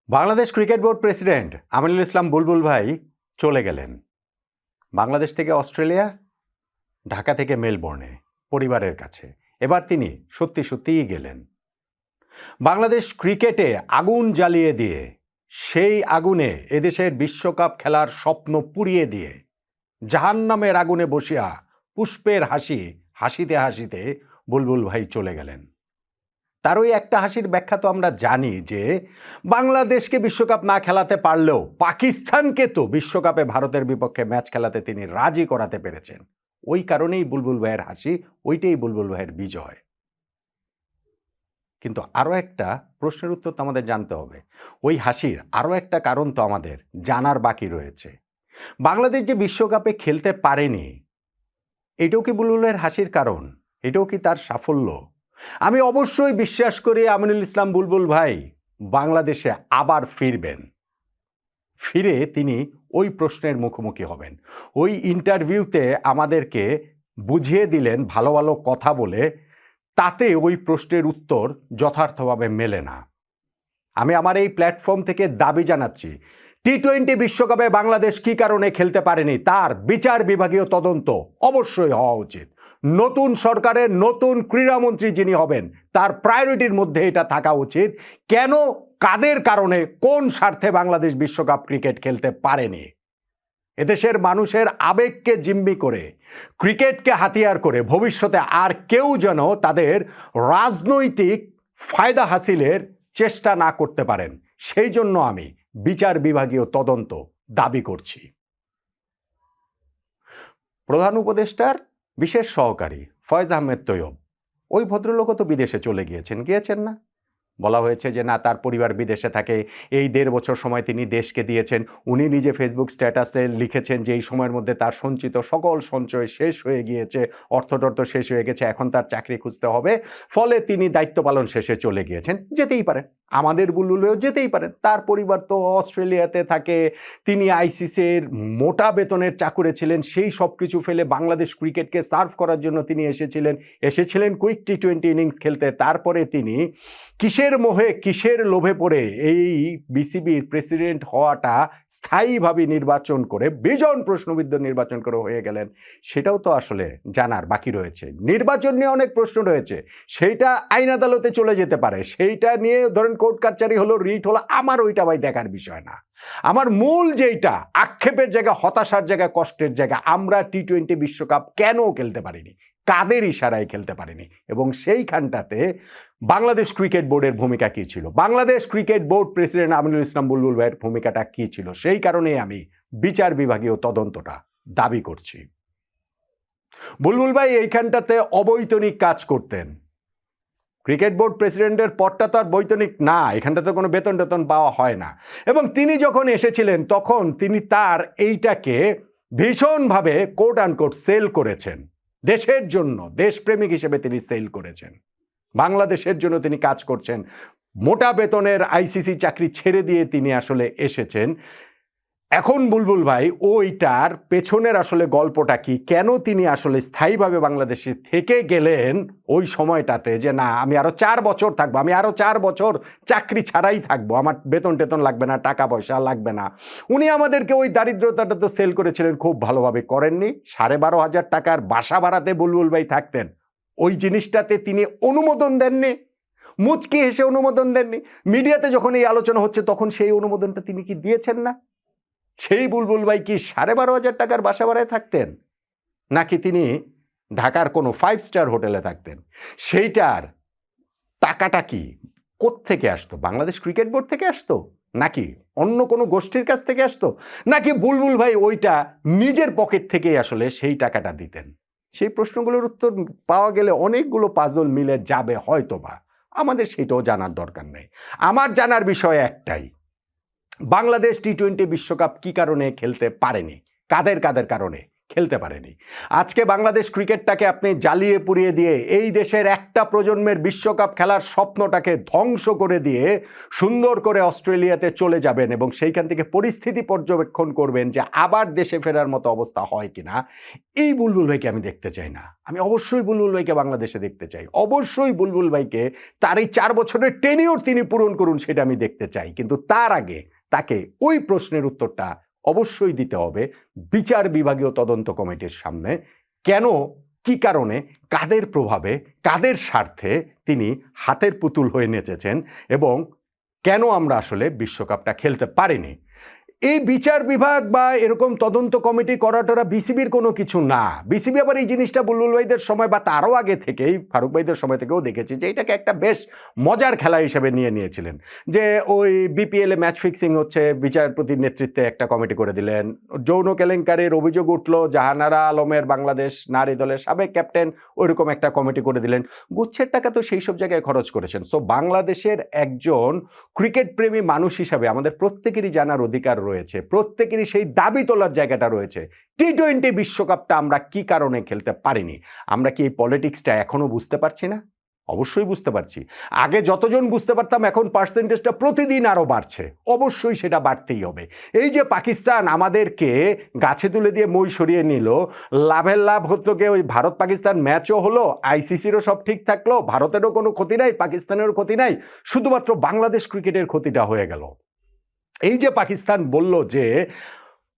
Bangladesh cricket board president Aminul Islam Bulbul ভাই চলে গেলেন বাংলাদেশ থেকে অস্ট্রেলিয়া, ঢাকা থেকে মেলবোর্নে পরিবারের কাছে। এবার তিনি সত্যি সত্যিই গেলেন। বাংলাদেশ ক্রিকেটে আগুন জ্বালিয়ে দিয়ে, সেই আগুনে এদেশের বিশ্বকাপ খেলার স্বপ্ন পুড়িয়ে দিয়ে, জাহান্নামের আগুনে বসিয়া পুষ্পের হাসিতে হাসিতে বুলবুল ভাই চলে গেলেন। তার ওই একটা হাসির ব্যাখ্যা তো আমরা জানি যে বাংলাদেশকে বিশ্বকাপ না খেলাতে পারলেও পাকিস্তানকে তো বিশ্বকাপে ভারতের বিপক্ষে ম্যাচ খেলাতে তিনি রাজি করাতে পেরেছেন। ওই কারণেই বুলবুল ভাইয়ের হাসি, ওইটাই বুলবুল ভাইয়ের বিজয়। কিন্তু আরও একটা প্রশ্নের উত্তর তো আমাদের জানতে হবে। ওই হাসির আরও একটা কারণ তো আমাদের জানার বাকি রয়েছে। বাংলাদেশ যে বিশ্বকাপে খেলতে পারেনি, এটাও কি বুলবুল ভাইয়ের হাসির কারণ? এটাও কি তার সাফল্য? আমি অবশ্যই বিশ্বাস করি আমিনুল ইসলাম বুলবুল ভাই বাংলাদেশে আবার ফিরবেন। ফিরে তিনি ওই প্রশ্নের মুখোমুখি হবেন। ওই ইন্টারভিউতে আমাদেরকে বুঝিয়ে দিলেন ভালো ভালো কথা বলে, তাতে ওই প্রশ্নের উত্তর যথার্থভাবে মেলে না। আমি আমার এই প্ল্যাটফর্ম থেকে দাবি জানাচ্ছি, টি-20 বিশ্বকাপে বাংলাদেশ কী কারণে খেলতে পারেনি তার বিচার বিভাগীয় তদন্ত অবশ্যই হওয়া উচিত। নতুন সরকারের নতুন ক্রীড়ামন্ত্রী যিনি হবেন তার প্রায়োরিটির মধ্যে এটা থাকা উচিত। কেন, কাদের কারণে, কোন স্বার্থে বাংলাদেশ বিশ্বকাপ ক্রিকেট খেলতে পারেনি? এদেশের মানুষের আবেগকে জিম্মি করে, ক্রিকেটকে হাতিয়ার করে ভবিষ্যতে আর কেউ যেন তাদের রাজনৈতিক ফায়দা হাসিলের চেষ্টা না করতে পারেন, সেই জন্য আমি বিচার বিভাগীয় তদন্ত দাবি করছি। প্রধান উপদেষ্টার বিশেষ সহকারী ফয়েজ আহমেদ তৈয়ব, ওই ভদ্রলোকও তো বিদেশে চলে গিয়েছেন না? বলা হয়েছে যে না, তার পরিবার বিদেশে থাকে, এই 1.5 বছর সময় তিনি দেশকে দিয়েছেন। উনি নিজে ফেসবুক স্ট্যাটাসে লিখেছেন যে এই সময়ের মধ্যে তার সঞ্চিত সকল সঞ্চয় শেষ হয়ে গিয়েছে, অর্থটর্থ শেষ হয়ে গেছে, এখন তার চাকরি খুঁজতে হবে। ফলে তিনি দায়িত্ব পালন শেষে চলে গিয়েছেন। যেতেই পারেন, আমাদের বুলবুলেও যেতেই পারেন। তার পরিবার তো অস্ট্রেলিয়াতে থাকে, তিনি আইসিসির মোটা বেতনের চাকুরে ছিলেন। সেই সব কিছু ফেলে বাংলাদেশ ক্রিকেটকে সার্ভ করার জন্য তিনি এসেছিলেন কুইক টি-20 ইনিংস খেলতে। তারপরে তিনি কিসের মোহে, কিসের লোভে পড়ে এই বিসিবির প্রেসিডেন্ট হওয়াটা স্থায়ীভাবে নির্বাচন করে, বিজন প্রশ্নবিদ্ধ নির্বাচন করে হয়ে গেলেন, সেটাও তো আসলে জানার বাকি রয়েছে। নির্বাচন নিয়ে অনেক প্রশ্ন রয়েছে, সেইটা আইন আদালতে চলে যেতে পারে, সেইটা নিয়ে ধরেন কোর্ট কাচারি হলো, রিট হলো, আমার ওইটা ভাই দেখার বিষয় না। আমার মূল যেইটা আক্ষেপের জায়গা, হতাশার জায়গা, কষ্টের জায়গা, আমরা টি-20 বিশ্বকাপ কেন খেলতে পারিনি, কাদের ইশারায় খেলতে পারিনি, এবং সেইখানটাতে বাংলাদেশ ক্রিকেট বোর্ডের ভূমিকা কী ছিল, Bangladesh cricket board president Aminul Islam Bulbul ভাইয়ের ভূমিকাটা কী ছিল, সেই কারণেই আমি বিচার বিভাগীয় তদন্তটা দাবি করছি। বুলবুল ভাই এইখানটাতে অবৈতনিক কাজ করতেন। ক্রিকেট বোর্ড প্রেসিডেন্টের পদটা তো আর বৈতনিক না, এখানটাতে কোনো বেতন টেতন পাওয়া হয় না। এবং তিনি যখন এসেছিলেন তখন তিনি তার এইটাকে ভীষণভাবে কোট আনকোট সেল করেছেন। দেশের জন্য, দেশপ্রেমিক হিসেবে তিনি সেল করেছেন। বাংলাদেশের জন্য তিনি কাজ করছেন। মোটা বেতনের আইসিসি চাকরি ছেড়ে দিয়ে তিনি আসলে এসেছেন। এখন বুলবুল ভাই ওইটার পেছনের আসলে গল্পটা কি, কেন তিনি আসলে স্থায়ীভাবে বাংলাদেশে থেকে গেলেন ওই সময়টাতে, যে না আমি আরও 4 বছর থাকবো, আমি আরও 4 বছর চাকরি ছাড়াই থাকবো, আমার বেতন টেতন লাগবে না, টাকা পয়সা লাগবে না। উনি আমাদেরকে ওই দারিদ্রতাটা তো সেল করেছিলেন, খুব ভালোভাবে করেননি। 12,500 টাকার বাসা ভাড়াতে বুলবুল ভাই থাকতেন, ওই জিনিসটাতে তিনি অনুমোদন দেননি, মুচকি হেসে অনুমোদন দেননি। মিডিয়াতে যখন এই আলোচনা হচ্ছে তখন সেই অনুমোদনটা তিনি কি দিয়েছেন না? সেই বুলবুল ভাই কি 12,500 টাকার বাসা ভাড়ায় থাকতেন, নাকি তিনি ঢাকার কোনো 5 স্টার হোটেলে থাকতেন? সেইটার টাকাটা কি কোত্থেকে আসতো? বাংলাদেশ ক্রিকেট বোর্ড থেকে আসতো, নাকি অন্য কোনো গোষ্ঠীর কাছ থেকে আসতো, নাকি বুলবুল ভাই ওইটা নিজের পকেট থেকেই আসলে সেই টাকাটা দিতেন? সেই প্রশ্নগুলোর উত্তর পাওয়া গেলে অনেকগুলো পাজল মিলে যাবে হয়তোবা। আমাদের সেটাও জানার দরকার নেই। আমার জানার বিষয় একটাই, বাংলাদেশ টি-20 বিশ্বকাপ কী কারণে খেলতে পারেনি, কাদের কারণে, খেলতে পারেনি। আজকে বাংলাদেশ ক্রিকেটটাকে আপনি জ্বালিয়ে পুড়িয়ে দিয়ে এই দেশের একটা প্রজন্মের বিশ্বকাপ খেলার স্বপ্নটাকে ধ্বংস করে দিয়ে সুন্দর করে অস্ট্রেলিয়াতে চলে যাবেন এবং সেইখান থেকে পরিস্থিতি পর্যবেক্ষণ করবেন যে আবার দেশে ফেরার মতো অবস্থা হয় কিনা। এই বুলবুল ভাইকে আমি দেখতে চাই না। আমি অবশ্যই বুলবুল ভাইকে বাংলাদেশে দেখতে চাই, অবশ্যই বুলবুল ভাইকে তার এই 4 বছরের টেনিওর তিনি পূরণ করুন, সেটা আমি দেখতে চাই। কিন্তু তার আগে তাকে ওই প্রশ্নের উত্তরটা অবশ্যই দিতে হবে বিচার বিভাগীয় তদন্ত কমিটির সামনে। কেন, কি কারণে, কাদের প্রভাবে, কাদের স্বার্থে তিনি হাতের পুতুল হয়ে নেচেছেন এবং কেন আমরা আসলে বিশ্বকাপটা খেলতে পারিনি। এই বিচার বিভাগ বা এরকম তদন্ত কমিটি করাটা বিসিবির কোনো কিছু না। বিসিবি আবার এই জিনিসটা বুলবুল ভাইদের সময় বা তারও আগে থেকেই, ফারুক ভাইদের সময় থেকেও দেখেছি যে এটাকে একটা বেশ মজার খেলা হিসেবে নিয়েছিলেন। যে ওই বিপিএলে ম্যাচ ফিক্সিং হচ্ছে, বিচারপতির নেতৃত্বে একটা কমিটি করে দিলেন। যৌন কেলেঙ্কারির অভিযোগ উঠল, জাহানারা আলমের বাংলাদেশ নারী দলের সাবেক ক্যাপ্টেন, ওইরকম একটা কমিটি করে দিলেন। গুচ্ছের টাকা তো সেই সব জায়গায় খরচ করেছেন। সো বাংলাদেশের একজন ক্রিকেট প্রেমী মানুষ হিসাবে আমাদের প্রত্যেকেরই জানার অধিকার রয়েছে, প্রত্যেকেরই সেই দাবি তোলার জায়গাটা রয়েছে। টি-20 বিশ্বকাপটা আমরা কি কারণে খেলতে পারিনি? আমরা কি এই পলিটিক্সটা এখনো বুঝতে পারছি না? অবশ্যই বুঝতে পারছি। আগে যতজন বুঝতে পারতাম, এখন পার্সেন্টেজটা প্রতিদিন আরও বাড়ছে। অবশ্যই সেটা বাড়তেই হবে। এই যে পাকিস্তান আমাদেরকে গাছে তুলে দিয়ে মই সরিয়ে নিল, লাভের লাভ হতো গিয়ে ওই ভারত পাকিস্তান ম্যাচও হলো, আইসিসিরও সব ঠিক থাকলো, ভারতেরও কোনো ক্ষতি নাই, পাকিস্তানেরও ক্ষতি নাই, শুধুমাত্র বাংলাদেশ ক্রিকেটের ক্ষতিটা হয়ে গেল। এই যে পাকিস্তান বলল যে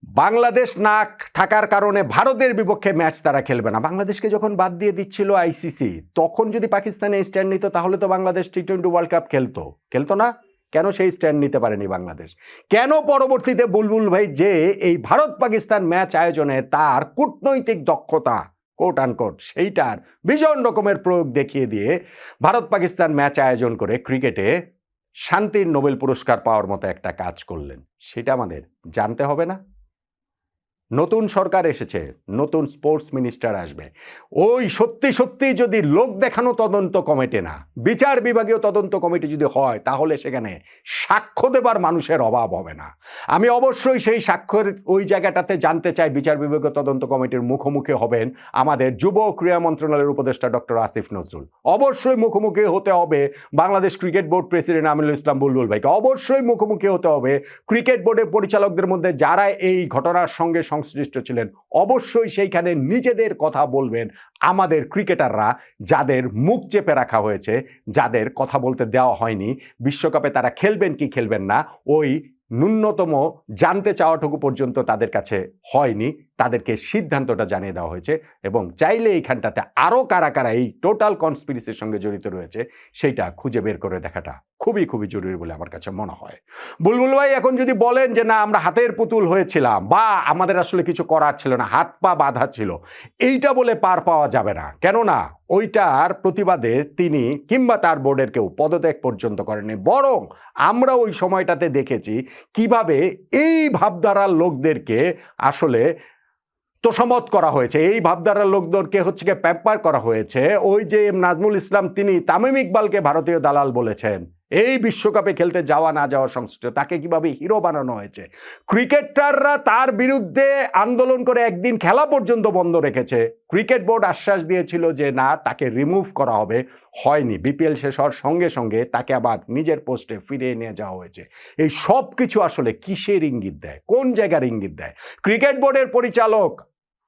বাংলাদেশ না থাকার কারণে ভারতের বিপক্ষে ম্যাচ তারা খেলবে না, বাংলাদেশকে যখন বাদ দিয়ে দিচ্ছিল আইসিসি, তখন যদি পাকিস্তানে স্ট্যান্ড নিত তাহলে তো বাংলাদেশ টি-20 ওয়ার্ল্ড কাপ খেলতো না। কেন সেই স্ট্যান্ড নিতে পারেনি বাংলাদেশ? কেন পরবর্তীতে বুলবুল ভাই যে এই ভারত পাকিস্তান ম্যাচ আয়োজনে তার কূটনৈতিক দক্ষতা কোট আনকোট সেইটার ভীষণ রকমের প্রয়োগ দেখিয়ে দিয়ে ভারত পাকিস্তান ম্যাচ আয়োজন করে ক্রিকেটে শান্তির নোবেল পুরস্কার পাওয়ার মতো একটা কাজ করলেন? সেটা আমাদের জানতে হবে না? নতুন সরকার এসেছে, নতুন স্পোর্টস মিনিস্টার আসবে। ওই সত্যি সত্যি যদি লোক দেখানো তদন্ত কমিটি না, বিচার বিভাগীয় তদন্ত কমিটি যদি হয়, তাহলে সেখানে সাক্ষ্য দেবার মানুষের অভাব হবে না। আমি অবশ্যই সেই সাক্ষ্যের ওই জায়গাটাতে জানতে চাই। বিচার বিভাগীয় তদন্ত কমিটির মুখোমুখি হবেন আমাদের যুব ক্রীড়া মন্ত্রণালয়ের উপদেষ্টা ডক্টর আসিফ নজরুল। অবশ্যই মুখোমুখি হতে হবে Bangladesh cricket board president Aminul Islam Bulbul ভাইকে। অবশ্যই মুখোমুখি হতে হবে ক্রিকেট বোর্ডের পরিচালকদের মধ্যে যারা এই ঘটনার সঙ্গে সংশ্লিষ্ট ছিলেন। অবশ্যই সেইখানে নিজেদের কথা বলবেন আমাদের ক্রিকেটাররা, যাদের মুখ চেপে রাখা হয়েছে, যাদের কথা বলতে দেওয়া হয়নি। বিশ্বকাপে তারা খেলবেন কি খেলবেন না, ওই ন্যূনতম জানতে চাওয়াটুকু পর্যন্ত তাদের কাছে হয়নি। তাদেরকে সিদ্ধান্তটা জানিয়ে দেওয়া হয়েছে এবং চাইলে এইখানটাতে আরও কারা কারা এই টোটাল কনস্পিরেসির সঙ্গে জড়িত রয়েছে সেইটা খুঁজে বের করে দেখাটা খুবই খুবই জরুরি বলে আমার কাছে মনে হয়। বুলবুল ভাই এখন যদি বলেন যে না আমরা হাতের পুতুল হয়েছিলাম বা আমাদের আসলে কিছু করার ছিল না, হাত পা বাঁধা ছিল, এইটা বলে পার পাওয়া যাবে না। কেননা ওইটার প্রতিবাদে তিনি কিংবা তার বোর্ডের কেউ পদত্যাগ পর্যন্ত করেনি। বরং আমরা ওই সময়টাতে দেখেছি কিভাবে এই ভাবধারার লোকদেরকে আসলে তোষামত করা হয়েছে, এই ভাবধারার লোকদেরকে হচ্ছে গিয়ে প্যাম্পার করা হয়েছে। ওই যে নাজমুল ইসলাম, তিনি তামিম ইকবালকে ভারতীয় দালাল বলেছেন। এই বিশ্বকাপে খেলতে যাওয়া না যাওয়া সংশ্লিষ্ট, তাকে কিভাবে হিরো বানানো হয়েছে। ক্রিকেটাররা তার বিরুদ্ধে আন্দোলন করে একদিন খেলা পর্যন্ত বন্ধ রেখেছে। ক্রিকেট বোর্ড আশ্বাস দিয়েছিল যে না, তাকে রিমুভ করা হবে, হয়নি। বিপিএল শেষ হওয়ার সঙ্গে সঙ্গে তাকে আবার নিজের পোস্টে ফিরিয়ে নিয়ে যাওয়া হয়েছে। এই সব কিছু আসলে কিসের ইঙ্গিত দেয়, কোন জায়গার ইঙ্গিত দেয়? ক্রিকেট বোর্ডের পরিচালক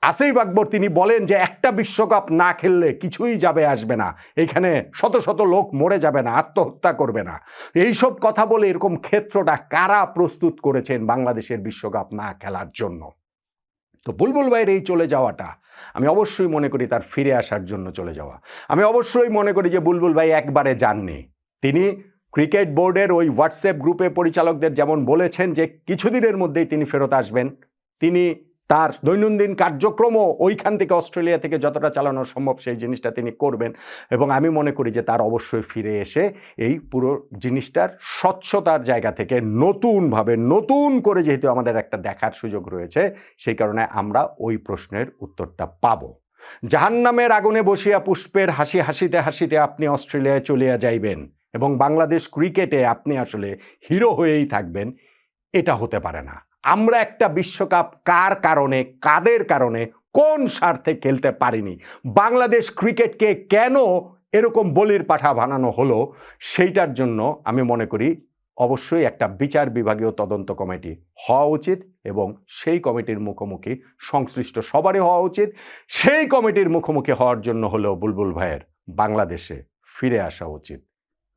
আসিফ আকবর তিনি বলেন যে একটা বিশ্বকাপ না খেললে কিছুই যাবে আসবে না, এখানে শত শত লোক মরে যাবে না, আত্মহত্যা করবে না। এইসব কথা বলে এরকম ক্ষেত্রটা কারা প্রস্তুত করেছেন বাংলাদেশের বিশ্বকাপ না খেলার জন্য? তো বুলবুল ভাইয়ের এই চলে যাওয়াটা আমি অবশ্যই মনে করি তার ফিরে আসার জন্য চলে যাওয়া। আমি অবশ্যই মনে করি যে বুলবুল ভাই একবারে যাননি। তিনি ক্রিকেট বোর্ডের ওই হোয়াটসঅ্যাপ গ্রুপে পরিচালকদের যেমন বলেছেন যে কিছুদিনের মধ্যেই তিনি ফেরত আসবেন, তিনি তার দৈনন্দিন কার্যক্রমও ওইখান থেকে অস্ট্রেলিয়া থেকে যতটা চালানো সম্ভব সেই জিনিসটা তিনি করবেন। এবং আমি মনে করি যে তার অবশ্যই ফিরে এসে এই পুরো জিনিসটার স্বচ্ছতার জায়গা থেকে নতুনভাবে নতুন করে যেহেতু আমাদের একটা দেখার সুযোগ রয়েছে, সেই কারণে আমরা ওই প্রশ্নের উত্তরটা পাবো। জাহান্নামের আগুনে বসিয়া পুষ্পের হাসি হাসিতে হাসিতে আপনি অস্ট্রেলিয়ায় চলিয়া যাইবেন এবং বাংলাদেশ ক্রিকেটে আপনি আসলে হিরো হয়েই থাকবেন, এটা হতে পারে না। আমরা একটা বিশ্বকাপ কার কারণে, কাদের কারণে, কোন স্বার্থে খেলতে পারেনি, বাংলাদেশ ক্রিকেটকে কেন এরকম বলির পাঠা বানানো হলো, সেইটার জন্য আমি মনে করি অবশ্যই একটা বিচার বিভাগীয় তদন্ত কমিটি হওয়া উচিত এবং সেই কমিটির মুখোমুখি সংশ্লিষ্ট সবারই হওয়া উচিত। সেই কমিটির মুখোমুখি হওয়ার জন্য হলেও বুলবুল ভাইয়ের বাংলাদেশে ফিরে আসা উচিত।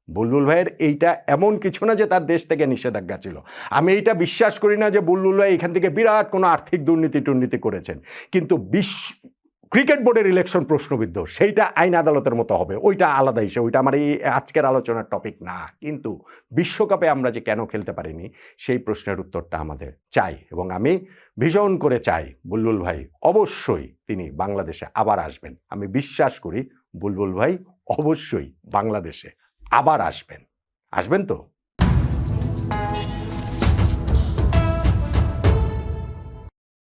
বুলবুল ভাইয়ের এইটা এমন কিছু না যে তার দেশ থেকে নিষেধাজ্ঞা ছিল। আমি এইটা বিশ্বাস করি না যে বুলবুল ভাই এখান থেকে বিরাট কোনো আর্থিক দুর্নীতি করেছেন, কিন্তু ক্রিকেট বোর্ডের ইলেকশন প্রশ্নবিদ্ধ, সেইটা আইন আদালতের মতো হবে, ওইটা আলাদা ইস্যু, ওইটা আমার এই আজকের আলোচনার টপিক না। কিন্তু বিশ্বকাপে আমরা যে কেন খেলতে পারিনি সেই প্রশ্নের উত্তরটা আমাদের চাই এবং আমি ভীষণ করে চাই বুলবুল ভাই অবশ্যই তিনি বাংলাদেশে আবার আসবেন। আমি বিশ্বাস করি বুলবুল ভাই অবশ্যই বাংলাদেশে আবার আসবেন তো।